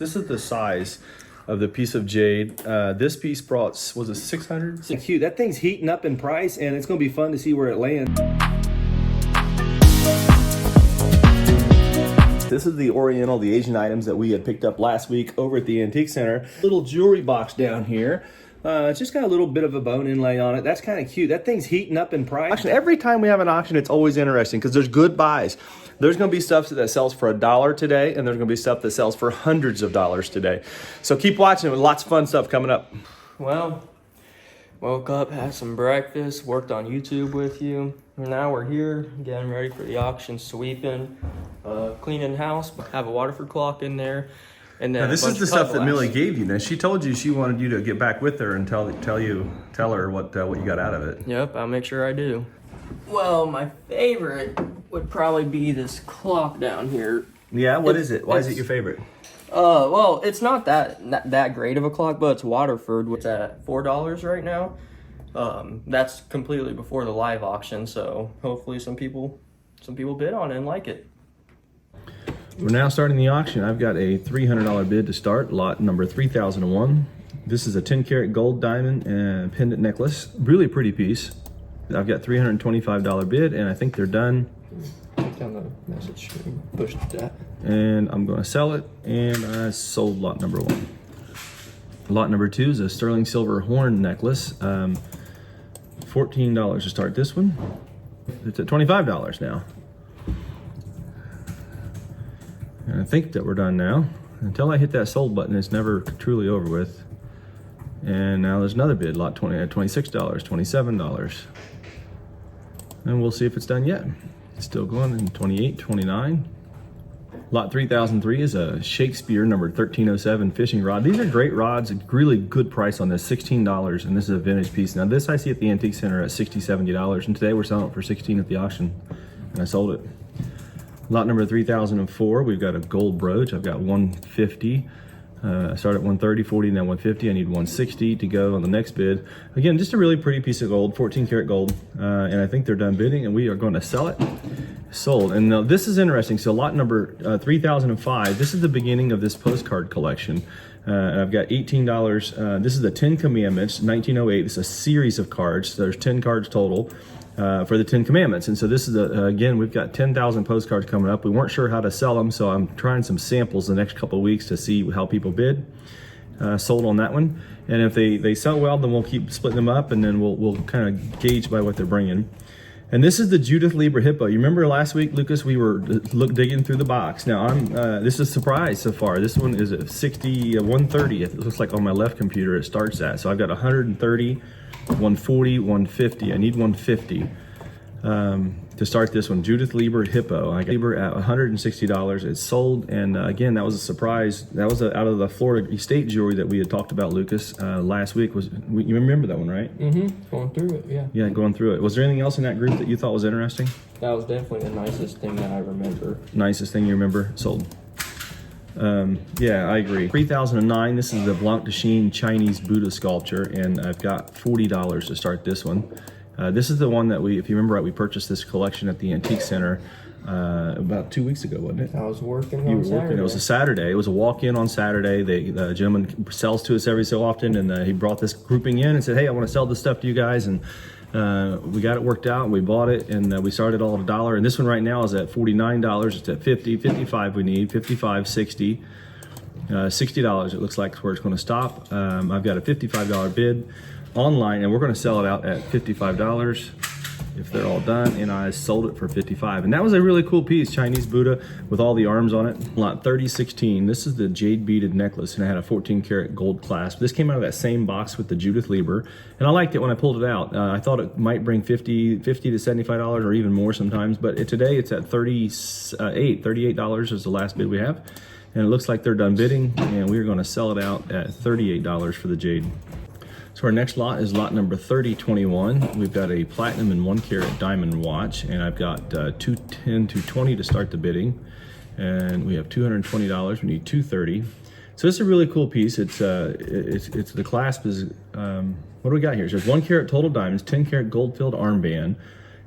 This is the size of the piece of jade. This piece brought, was it 600? So cute. That thing's heating up in price, and it's going to be fun to see where it lands. This is the Oriental, the Asian items that we had picked up last week over at the Antique Center. Little jewelry box down here. It's just got a little bit of a bone inlay on it. That's kind of cute. That thing's heating up in price. Every time we have an auction, it's always interesting because there's good buys. There's going to be stuff that sells for $1 today, and there's going to be stuff that sells for hundreds of dollars today. So keep watching with lots of fun stuff coming up. Well, woke up, had some breakfast, worked on YouTube with you. Now we're here, getting ready for the auction, sweeping, cleaning house, have a Waterford clock in there. And then now, this is the stuff that Millie gave you. Now, she told you she wanted you to get back with her and tell her what you got out of it. Yep, I'll make sure I do. Well, my favorite would probably be this clock down here. Yeah, what is it? Why is it your favorite? Well, it's not that great of a clock, but it's Waterford, which is at $4 right now. That's completely before the live auction, so hopefully some people bid on it and like it. We're now starting the auction. I've got a $300 bid to start, lot number 3001. This is a 10 karat gold diamond and pendant necklace. Really pretty piece. I've got $325 bid, and I think they're done. Take down the message screen, push that. And I'm going to sell it, and I sold lot number 1. Lot number 2 is a sterling silver horn necklace. $14 to start this one. It's at $25 now. And I think that we're done now. Until I hit that sold button, it's never truly over with. And now there's another bid, lot 20 at $26, $27. And we'll see if it's done yet. It's still going in 28, 29. Lot 3003 is a Shakespeare number 1307 fishing rod. These are great rods, a really good price on this, $16, and this is a vintage piece. Now this I see at the Antique Center at $60, $70, and today we're selling it for $16 at the auction, and I sold it. Lot number 3004, we've got a gold brooch. I've got 150. I started at 130, 40, now 150. I need 160 to go on the next bid. Again, just a really pretty piece of gold, 14 karat gold. And I think they're done bidding, and we are going to sell it. Sold. And now this is interesting. So lot number 3005, this is the beginning of this postcard collection. And I've got $18. This is the 10 Commandments, 1908. It's a series of cards. There's 10 cards total. For the 10 Commandments. And so this is again, we've got 10,000 postcards coming up. We weren't sure how to sell them, so I'm trying some samples the next couple of weeks to see how people bid. Sold on that one. And if they sell well, then we'll keep splitting them up, and then we'll kind of gauge by what they're bringing. And this is the Judith Lieber Hippo. You remember last week, Lucas, we were digging through the box. Now, this is a surprise so far. This one is at 130. It looks like on my left computer it starts at. So I've got 130, 140, 150. I need 150 to start this one. Judith Lieber Hippo. I got Lieber at $160. It's sold, and again, that was a surprise. That was out of the Florida Estate jewelry that we had talked about, Lucas, last week. You remember that one, right? Mm-hmm. Going through it, yeah. Yeah, going through it. Was there anything else in that group that you thought was interesting? That was definitely the nicest thing that I remember. Nicest thing you remember? Sold. Yeah, I agree. 3009, this is the Blanc de Chine Chinese Buddha sculpture, and I've got $40 to start this one. This is the one that if you remember right, we purchased this collection at the Antique Center about 2 weeks ago, wasn't it? I was working You on were Saturday. working. It was a Saturday. It was a walk-in on Saturday. The gentleman sells to us every so often, and he brought this grouping in and said, hey, I want to sell this stuff to you guys, and we got it worked out, and we bought it, and we started all at $1. And this one right now is at $49. It's at 50, 55 we need, 55, 60. $60 it looks like where it's going to stop. I've got a $55 bid online, and we're going to sell it out at $55 if they're all done, and I sold it for $55. And that was a really cool piece, Chinese Buddha with all the arms on it. Lot 3016, this is the jade beaded necklace, and it had a 14 karat gold clasp. This came out of that same box with the Judith Lieber, and I liked it when I pulled it out. I thought it might bring $50 to $75 or even more sometimes, but today it's at $38 is the last bid we have. And it looks like they're done bidding, and we're going to sell it out at $38 for the jade. So our next lot is lot number 3021. We've got a platinum and 1 karat diamond watch, and I've got 210, 220 to start the bidding. And we have $220, we need $230. So this is a really cool piece. It's the clasp is, what do we got here? So there's 1 karat total diamonds, 10 karat gold filled armband,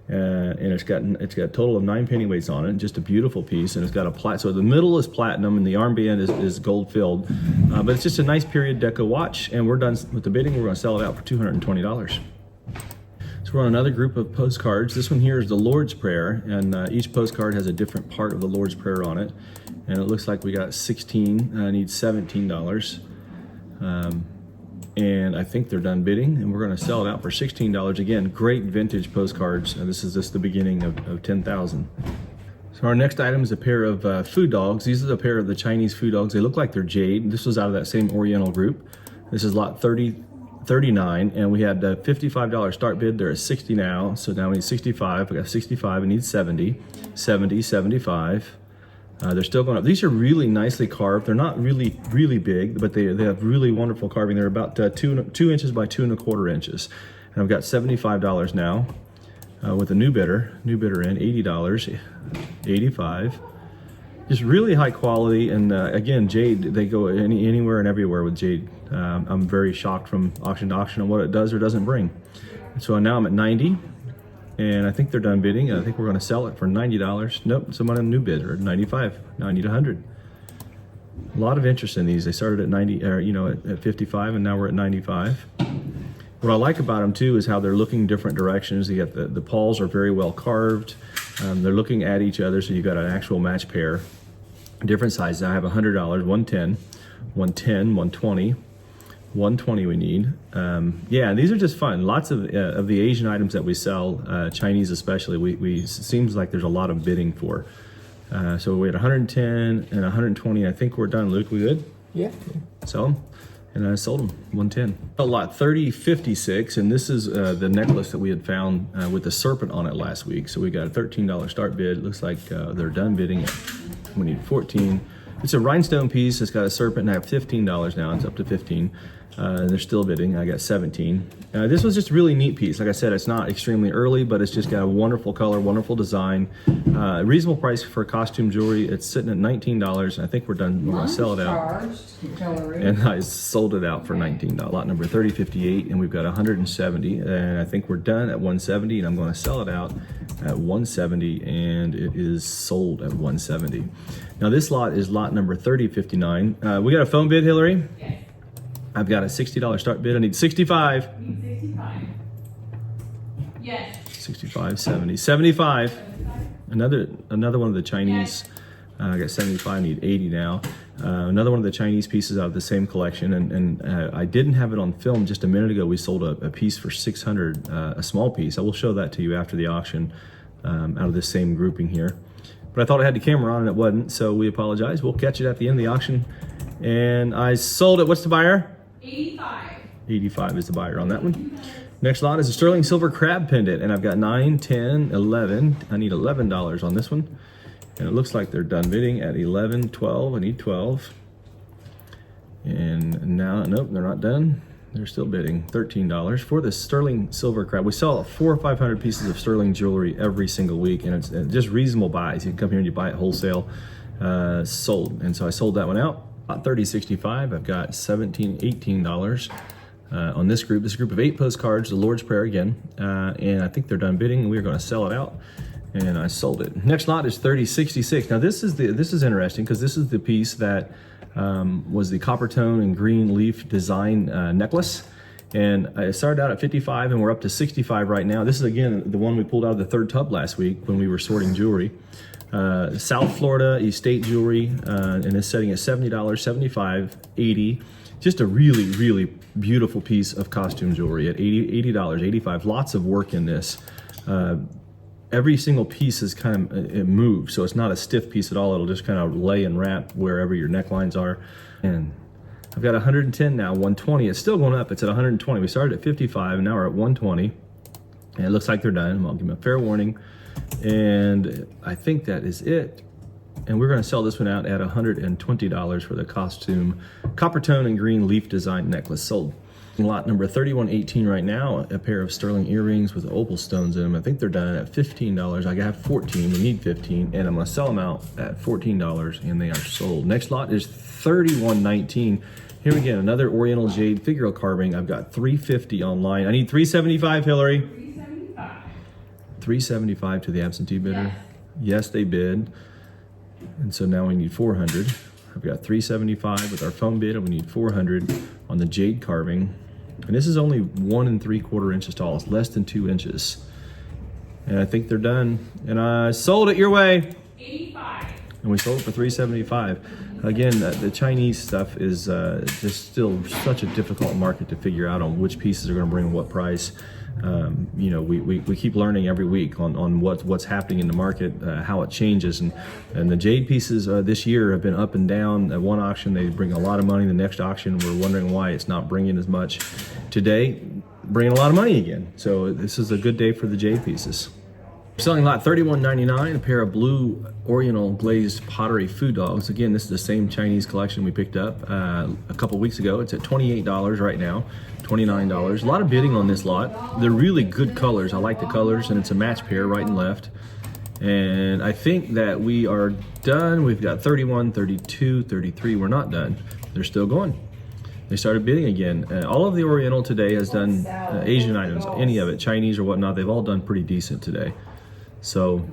and it's got a total of 9 pennyweights on it. Just a beautiful piece, and it's got a so the middle is platinum and the armband is gold filled, but it's just a nice period deco watch. And we're done with the bidding. We're going to sell it out for $220. So we're on another group of postcards. This one here is the Lord's Prayer, and each postcard has a different part of the Lord's Prayer on it. And it looks like we got 16. I need $17. And I think they're done bidding, and we're going to sell it out for $16. Again, great vintage postcards. This is just the beginning of 10,000. So our next item is a pair of food dogs. These are a pair of the Chinese food dogs. They look like they're jade. This was out of that same Oriental group. This is lot 39, and we had a $55 start bid. They're at 60 now, so now we need 65. I got 65. I need 70, 75. They're still going up. These are really nicely carved. They're not really big, but they have really wonderful carving. They're about 2 inches by 2 1/4 inches. And I've got $75 now with a new bidder in, $80, 85. Just really high quality, and again, jade, they go anywhere and everywhere with jade. I'm very shocked from auction to auction on what it does or doesn't bring. So now I'm at 90. And I think they're done bidding. I think we're going to sell it for $90. Nope, someone a new bidder at 95. Now I need 100. A lot of interest in these. They started at 90, or at 55, and now we're at 95. What I like about them too is how they're looking different directions. You got the pawls are very well carved. They're looking at each other, so you got an actual match pair. Different sizes. I have $100, 110, 110, 120. 120 we need. Yeah, these are just fun. Lots of the Asian items that we sell, Chinese especially, we seems like there's a lot of bidding for. So we had 110 and 120. I think we're done. Luke, we good? Yeah. Sell them. And I sold them 110. A lot 3056, and this is the necklace that we had found with the serpent on it last week. So we got a $13 start bid. It looks like they're done bidding it. We need 14. It's a rhinestone piece. It's got a serpent, and I have $15 now. It's up to 15. They're still bidding. I got 17. This was just a really neat piece. Like I said, it's not extremely early, but it's just got a wonderful color, wonderful design. Reasonable price for costume jewelry. It's sitting at $19. I think we're done. We're going to sell it out. And I sold it out for $19. Lot number 3058, and we've got 170. And I think we're done at 170, and I'm going to sell it out at 170, and it is sold at 170. Now this lot is lot number 3059. We got a phone bid, Hillary? Yes. I've got a $60 start bid. I need 65. You need 65. Yes. 65, 70, 75. Another one of the Chinese. I got 75. I need 80 now. Another one of the Chinese pieces out of the same collection, and I didn't have it on film just a minute ago. We sold a piece for 600, a small piece. I will show that to you after the auction, out of this same grouping here. But I thought I had the camera on and it wasn't, so we apologize. We'll catch it at the end of the auction. And I sold it. What's the buyer? 85. 85 is the buyer on that one. Next lot is a sterling silver crab pendant, and I've got 9, 10, 11. I need $11 on this one. And it looks like they're done bidding at 11, 12. I need 12. And now, nope, they're not done. They're still bidding $13 for the sterling silver crab. We sell 400 or 500 pieces of sterling jewelry every single week, and it's just reasonable buys. You can come here and you buy it wholesale, sold. And so I sold that one out. About 30.65. I've got $17, $18 on this group. This is a group of 8 postcards, the Lord's Prayer again, and I think they're done bidding. We're going to sell it out, and I sold it. Next lot is 30.66. Now this is interesting because this is the piece that was the copper tone and green leaf design necklace, and I started out at 55, and we're up to 65 right now. This is again the one we pulled out of the third tub last week when we were sorting jewelry. South Florida Estate Jewelry, and it's setting at $70, 75, 80. Just a really, really beautiful piece of costume jewelry at $80, 85. Lots of work in this. Every single piece is kind of, it moves, so it's not a stiff piece at all. It'll just kind of lay and wrap wherever your necklines are. And I've got 110 now, 120. It's still going up. It's at 120. We started at 55, and now we're at 120. And it looks like they're done. I'll give them a fair warning. And I think that is it. And we're going to sell this one out at $120 for the costume copper tone and green leaf design necklace. Sold. Lot number 3118 right now, a pair of sterling earrings with opal stones in them. I think they're done at $15. I have 14. We need 15, and I'm going to sell them out at $14, and they are sold. Next lot is 3119. Here we get another Oriental jade figural carving. I've got 350 online. I need 375, Hillary. 375. $375 to the absentee bidder. Yes, they bid. And so now we need 400. I've got $375 with our phone bid, and we need 400 on the jade carving. And this is only 1 3/4 inches tall. It's less than 2 inches. And I think they're done. And I sold it your way. 85. And we sold it for $375. Again, the Chinese stuff is just still such a difficult market to figure out on which pieces are going to bring what price. You know, we keep learning every week on what's happening in the market, how it changes, and the jade pieces this year have been up and down. At one auction they bring a lot of money, the next auction we're wondering why it's not bringing as much. Today, bringing a lot of money again. So this is a good day for the jade pieces. Selling lot $31.99, a pair of blue Oriental glazed pottery food dogs. Again, this is the same Chinese collection we picked up a couple weeks ago. It's at $28 right now, $29. A lot of bidding on this lot. They're really good colors. I like the colors, and it's a match pair right and left. And I think that we are done. We've got 31, 32, 33. We're not done. They're still going. They started bidding again. All of the Oriental today has done Asian items, any of it, Chinese or whatnot. They've all done pretty decent today. So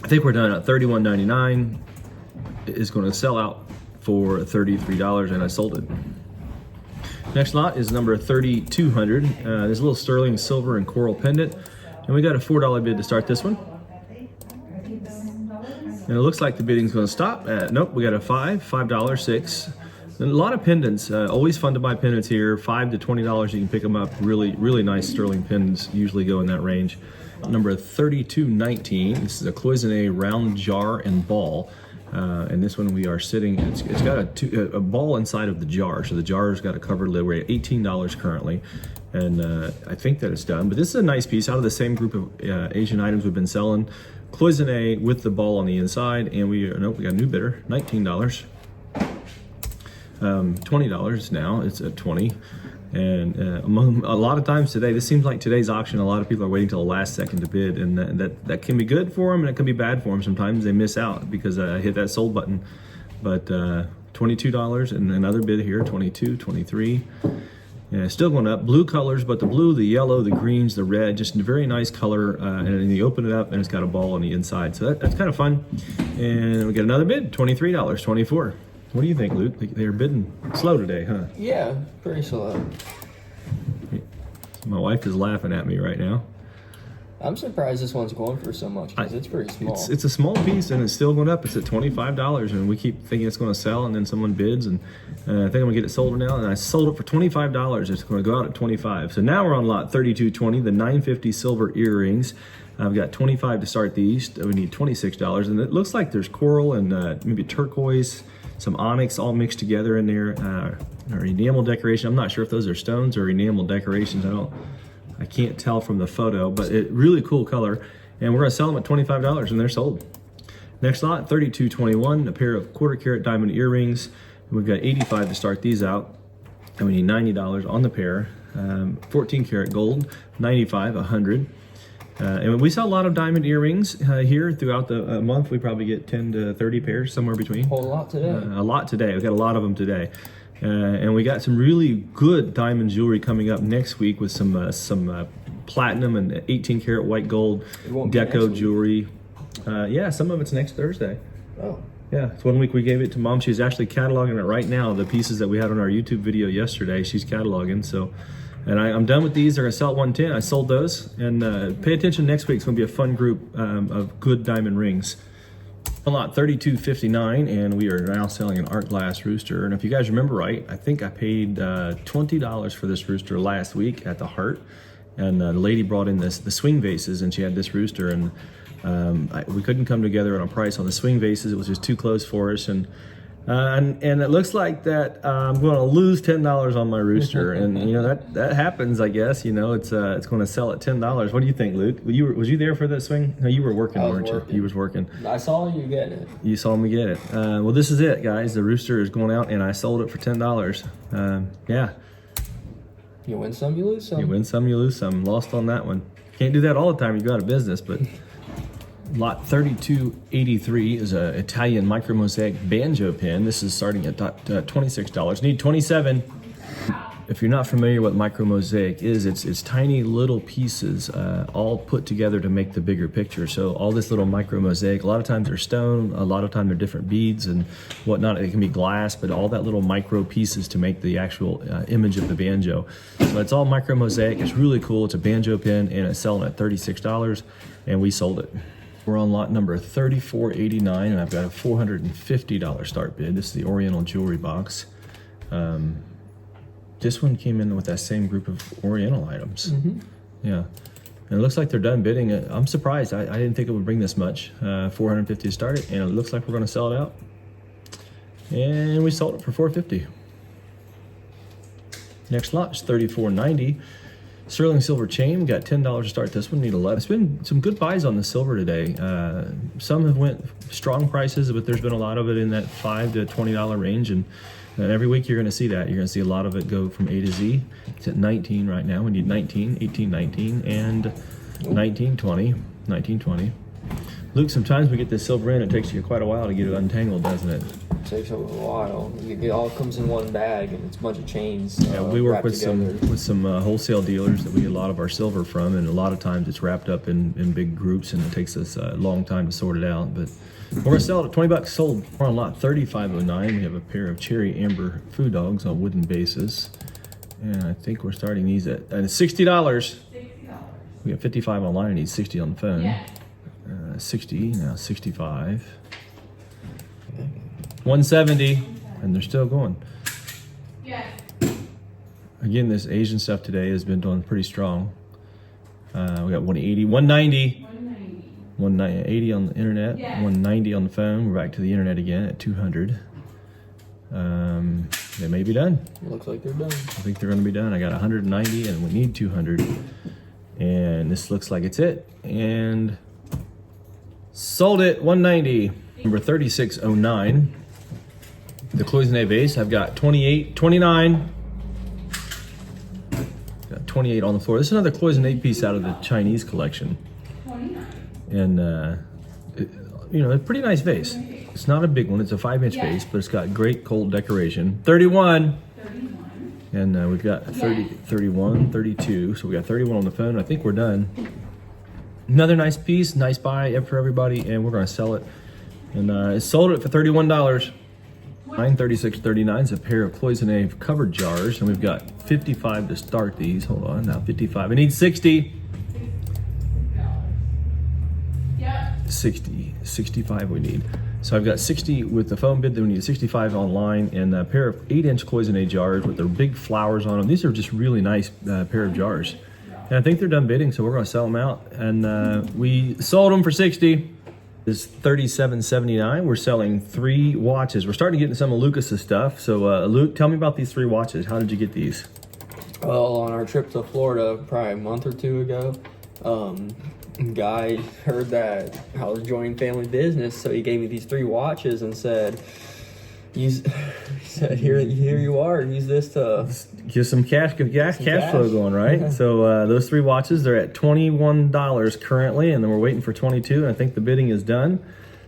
I think we're done at $31.99. It's going to sell out for $33, and I sold it. Next lot is number 3200. There's a little sterling silver and coral pendant, and we got a $4 bid to start this one. And it looks like the bidding's going to stop. Nope, we got a $5, $6. And a lot of pendants. Always fun to buy pendants here. $5 to $20. You can pick them up. Really, really nice sterling pendants. Usually go in that range. Number 3219. This is a cloisonne round jar and ball. And this one we are sitting. It's got a ball inside of the jar. So the jar's got a covered lid. We're at $18 currently. And I think that it's done. But this is a nice piece out of the same group of Asian items we've been selling. Cloisonne with the ball on the inside. And we got a new bidder, $19. $20 now. It's at 20. And among a lot of times today, this seems like today's auction, a lot of people are waiting till the last second to bid, and that can be good for them and it can be bad for them. Sometimes they miss out because I hit that sold button. But $22 and another bid here, 22, 23. And it's still going up. Blue colors, but the blue, the yellow, the greens, the red, just a very nice color. And you open it up and it's got a ball on the inside. So that's kind of fun. And we get another bid, $23, 24. What do you think, Luke? They're bidding slow today, huh? Yeah, pretty slow. My wife is laughing at me right now. I'm surprised this one's going for so much because it's pretty small. It's a small piece and it's still going up. It's at $25, and we keep thinking it's going to sell, and then someone bids, and I think I'm going to get it sold now. And I sold it for $25. It's going to go out at $25. So now we're on lot 3220, the 950 silver earrings. I've got $25 to start these. We need $26, and it looks like there's coral and maybe turquoise, some onyx all mixed together in there, or enamel decoration. I'm not sure if those are stones or enamel decorations. I can't tell from the photo, but really cool color. And we're gonna sell them at $25, and they're sold. Next lot, 3221, a pair of 1/4 carat diamond earrings. We've got $85 to start these out, and we need $90 on the pair. 14 karat gold, $95, $100. And we sell a lot of diamond earrings here throughout the month. We probably get 10 to 30 pairs, somewhere between. Whole lot today. A lot today. We've got a lot of them today. And we got some really good diamond jewelry coming up next week with some platinum and 18 karat white gold deco jewelry. Yeah, some of it's next Thursday. Oh. Yeah, it's 1 week we gave it to Mom. She's actually cataloging it right now. The pieces that we had on our YouTube video yesterday, she's cataloging. So. And I'm done with these. They're gonna sell at 110. I sold those. And pay attention next week. It's gonna be a fun group of good diamond rings. A lot 3259, and we are now selling an art glass rooster. And if you guys remember right, I think I paid $20 for this rooster last week at the Heart. And the lady brought in the swing vases, and she had this rooster. And we couldn't come together on a price on the swing vases. It was just too close for us. And it looks like that I'm going to lose $10 on my rooster, and you know that happens, I guess. You know, it's going to sell at $10. What do you think, Luke? Was you there for that swing? No, you were working, weren't you? You was working. I saw you get it. You saw me get it. Well, this is it, guys. The rooster is going out, and I sold it for $10. Yeah. You win some, you lose some. You win some, you lose some. Lost on that one. Can't do that all the time. You go out of business, but. Lot 3283 is an Italian micro mosaic banjo pen. This is starting at $26. Need 27. If you're not familiar with micro mosaic is, it's tiny little pieces all put together to make the bigger picture. So all this little micro mosaic, a lot of times they're stone, a lot of times they're different beads and whatnot. It can be glass, but all that little micro pieces to make the actual image of the banjo. So it's all micro mosaic. It's really cool. It's a banjo pin and it's selling at $36 and we sold it. We're on lot number 3489 and I've got a $450 start bid. This is the Oriental jewelry box. This one came in with that same group of Oriental items. Yeah, and it looks like they're done bidding. I'm surprised. I didn't think it would bring this much. 450 to start it, and it looks like we're going to sell it out. And we sold it for 450. Next lot is 3490. Sterling silver chain. We got $10 to start this one. Need 11. It's been some good buys on the silver today. Some have went strong prices, but there's been a lot of it in that $5 to $20 range, and every week you're going to see that. You're going to see a lot of it go from A to Z. It's at 19 right now. We need 19, 18, 19, and 19, 20, 19, 20. Luke, sometimes we get this silver in. It takes you quite a while to get it untangled, doesn't it? It takes a while. It all comes in one bag, and it's a bunch of chains. Yeah, we work wrapped with together. some wholesale dealers that we get a lot of our silver from, and a lot of times it's wrapped up in big groups, and it takes us a long time to sort it out. But we're gonna sell it at $20 sold. We're on lot 3509. We have a pair of cherry amber food dogs on wooden bases, and I think we're starting these at $60. $60. We got 55 online. I need 60 on the phone. Yes. 60 now, 65, 170, and they're still going. Yes. Again, this Asian stuff today has been doing pretty strong. We got 180, 190. 190. 180 on the internet, Yeah. 190 on the phone. We're back to the internet again at 200. They may be done. It looks like they're done. I think they're going to be done. I got 190 and we need 200. And this looks like it's it. And sold it, 190. Number 3609. The cloisonne vase, I've got 28, 29. Got 28 on the floor. This is another cloisonne piece out of the Chinese collection. 29. And a pretty nice vase. It's not a big one, it's a 5-inch Yeah. vase, but it's got great gold decoration. 31, 31. and we've got 30, 31, 32, so we got 31 on the phone. I think we're done. Another nice piece, nice buy for everybody, and we're gonna sell it. And it sold it for $31. 936.39 is a pair of cloisonne covered jars, and we've got 55 to start these. Hold on, now 55. I need 60. Yep. 60, 65 we need. So I've got 60 with the phone bid, then we need 65 online, and a pair of 8-inch cloisonne jars with their big flowers on them. These are just really nice pair of jars. And I think they're done bidding, so we're gonna sell them out. And we sold them for 60. This is $37.79. We're selling 3 watches. We're starting to get into some of Lucas's stuff. So Luke, tell me about these 3 watches. How did you get these? Well, on our trip to Florida, probably a month or two ago, guy heard that I was joining family business, so he gave me these 3 watches and said, he said, here you are, use this to Get some cash flow going, right? Yeah. So those 3 watches, they're at $21 currently, and then we're waiting for 22, and I think the bidding is done.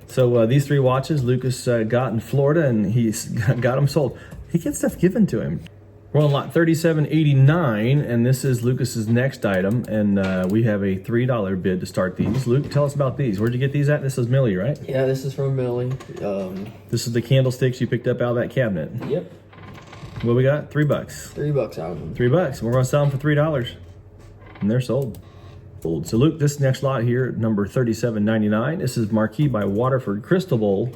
So these 3 watches Lucas got in Florida, and he's got them sold. He gets stuff given to him. We're on lot 3789, and this is Lucas's next item, and we have a $3 bid to start these. Luke, tell us about these. Where'd you get these at? This is Millie, right? Yeah, this is from Millie. This is the candlesticks you picked up out of that cabinet. Yep, What we got? $3. $3 out of them. $3. We're gonna sell them for $3, and they're sold. So Luke, this next lot here, number 3799. This is Marquee by Waterford Crystal Bowl.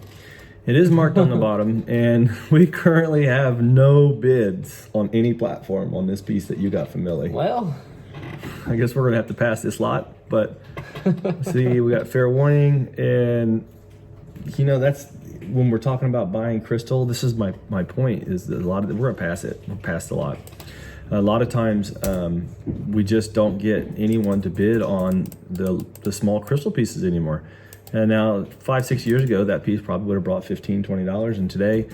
It is marked on the bottom, and we currently have no bids on any platform on this piece that you got from Millie. Well, I guess we're gonna have to pass this lot, but see, we got fair warning, and that's when we're talking about buying crystal. This is my point, is that we're gonna pass it. We'll pass the lot. A lot of times, we just don't get anyone to bid on the small crystal pieces anymore. And now, 5-6 years ago, that piece probably would have brought $15, $20, and today,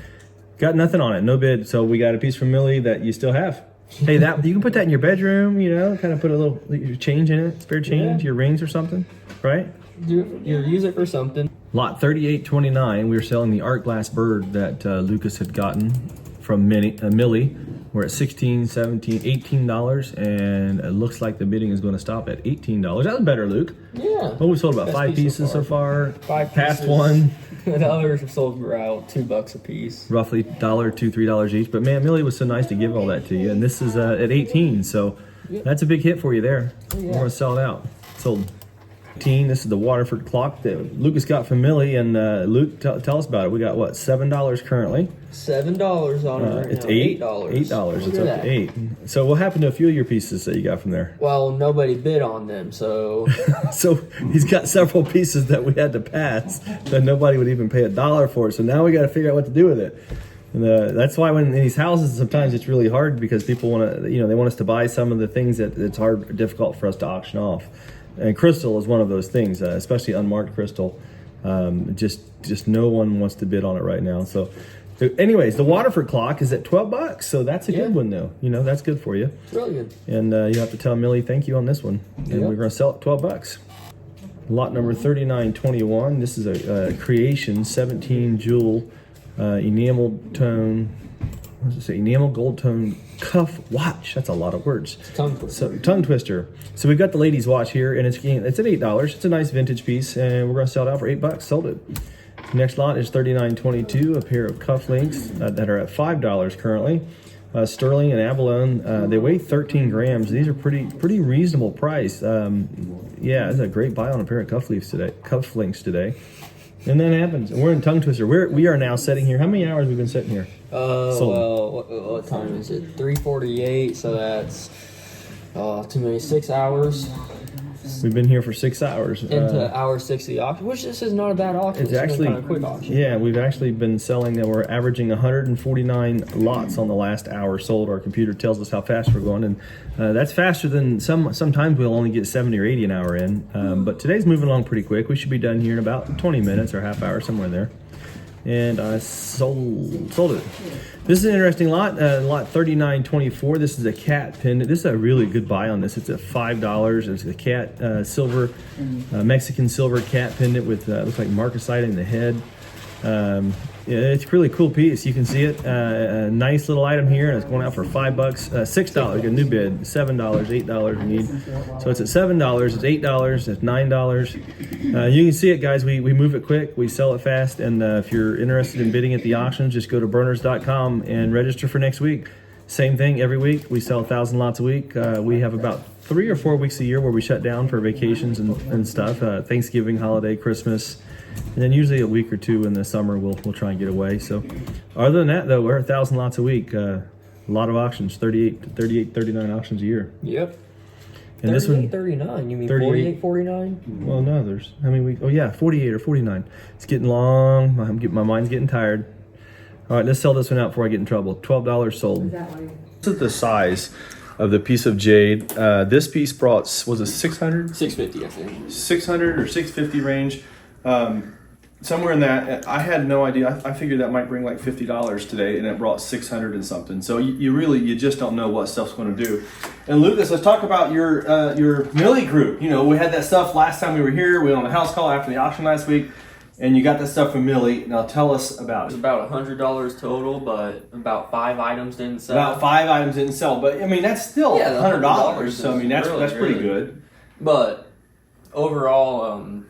got nothing on it, no bid. So we got a piece from Millie that you still have. Hey, that you can put that in your bedroom, kind of put a little change in it, spare change, your rings or something, right? you use it for something. Lot 3829, we were selling the art glass bird that Lucas had gotten from Millie. We're at $16, $17, $18, and it looks like the bidding is going to stop at $18. That was better, Luke. Yeah. Well, we sold about Best 5 piece so pieces so far. 5 Past pieces. one. The others have sold for out $2 a piece. Roughly $1, $2, $3 each. But man, Millie was so nice to give all that to you. And this is at 18, so that's a big hit for you there. We're going to sell it out. Sold 18. This is the Waterford clock that Lucas got from Millie. And Luke, tell us about it. We got what, $7 currently? $7 on it right It's now. $8. $8. $8. It's Look up at to that. $8. So what happened to a few of your pieces that you got from there? Well, nobody bid on them, so So he's got several pieces that we had to pass that nobody would even pay $1 for. So now we got to figure out what to do with it. And that's why when in these houses, sometimes it's really hard because people want to, they want us to buy some of the things that it's hard, difficult for us to auction off. And crystal is one of those things, especially unmarked crystal. Just no one wants to bid on it right now. So anyways, the Waterford clock is at $12. So that's a good one though. That's good for you. it's really good. And you have to tell Millie thank you on this one. And we're going to sell it $12. Lot number 3921. This is a creation 17 jewel enamel tone. What does it say? Enamel gold tone cuff watch. That's a lot of words. Tongue twister. So tongue twister. So we've got the ladies' watch here, and it's at $8. It's a nice vintage piece, and we're going to sell it out for $8. Sold it. Next lot is 3922. A pair of cufflinks that are at $5 currently. Sterling and abalone. They weigh 13 grams. These are pretty reasonable price. Yeah, it's a great buy on a pair of cufflinks today. And that happens. And we're in tongue twister. We are now sitting here. How many hours have we been sitting here? Well, what time is it? 3:48. So that's too many 6 hours. We've been here for 6 hours. Into hour 6 of the auction, which this is not a bad auction. It's actually kind of quick auction. Yeah, we've actually been selling that. We're averaging 149 lots on the last hour sold. Our computer tells us how fast we're going, and that's faster than sometimes we'll only get 70 or 80 an hour in. But today's moving along pretty quick. We should be done here in about 20 minutes or half hour, somewhere in there. And I sold it. This is an interesting lot, lot 3924. This is a cat pendant. This is a really good buy on this. It's at $5. It's a cat silver, Mexican silver cat pendant with looks like marcasite in the head. It's a really cool piece. You can see it. A nice little item here. It's going out for $5, $6. A new bid. $7, $8 we need. So it's at $7. It's $8. It's $9. You can see it, guys. We move it quick. We sell it fast. And if you're interested in bidding at the auctions, just go to Berners.com and register for next week. Same thing every week. We sell 1,000 lots a week. We have about 3 or 4 weeks a year where we shut down for vacations and stuff. Thanksgiving, holiday, Christmas. And then usually a week or two in the summer we'll try and get away. So other than that though, we're 1,000 lots a week. A lot of auctions, 39 auctions a year. Yep. And this one 39. You mean 38, 48, 49? Well, no, there's how many weeks? Oh yeah, 48 or 49. It's getting long. My mind's getting tired. All right, let's sell this one out before I get in trouble. $12 sold. This is the size of the piece of jade. This piece brought, was it 600? 650, I think. 600 or 650 range. Somewhere in that. I had no idea. I figured that might bring like $50 today, and it brought 600 and something. So you just don't know what stuff's going to do. And Lucas, let's talk about your Millie group. We had that stuff last time we were here. We were on the house call after the auction last week, and you got that stuff from Millie. Now tell us about It was it. about $100 total, but about 5 items didn't sell. About 5 items didn't sell, but I mean that's still $100. So I mean that's pretty good. But overall,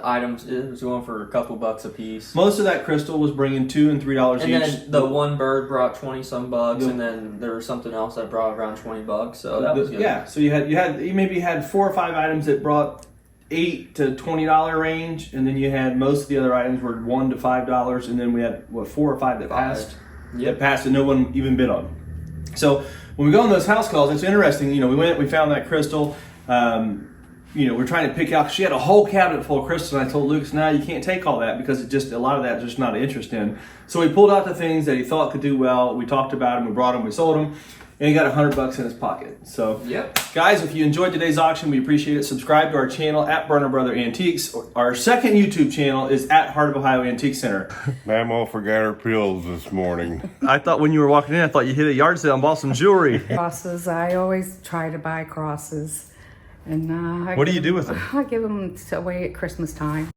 items, it was going for a couple bucks a piece. Most of that crystal was bringing $2 and $3 each. And then the one bird brought 20 some bucks, and then there was something else that brought around 20 bucks. So that was good. Yeah, so you maybe had 4 or 5 items that brought $8 to $20 range, and then you had most of the other items were $1 to $5, and then we had 4 or 5 that passed. Yep. That passed and no one even bid on. So when we go on those house calls, it's interesting. We found that crystal. We're trying to pick out. She had a whole cabinet full of crystals, and I told Lucas, "No, you can't take all that because a lot of that just not an interest in." So we pulled out the things that he thought could do well. We talked about them, we brought them, we sold them, and he got $100 in his pocket. So, guys, if you enjoyed today's auction, we appreciate it. Subscribe to our channel at Burner Brother Antiques. Our second YouTube channel is at Heart of Ohio Antique Center. Mama forgot her pills this morning. I thought when you were walking in, I thought you hit a yard sale and bought some jewelry. Crosses. I always try to buy crosses. And What do you do with them? I give them away at Christmas time.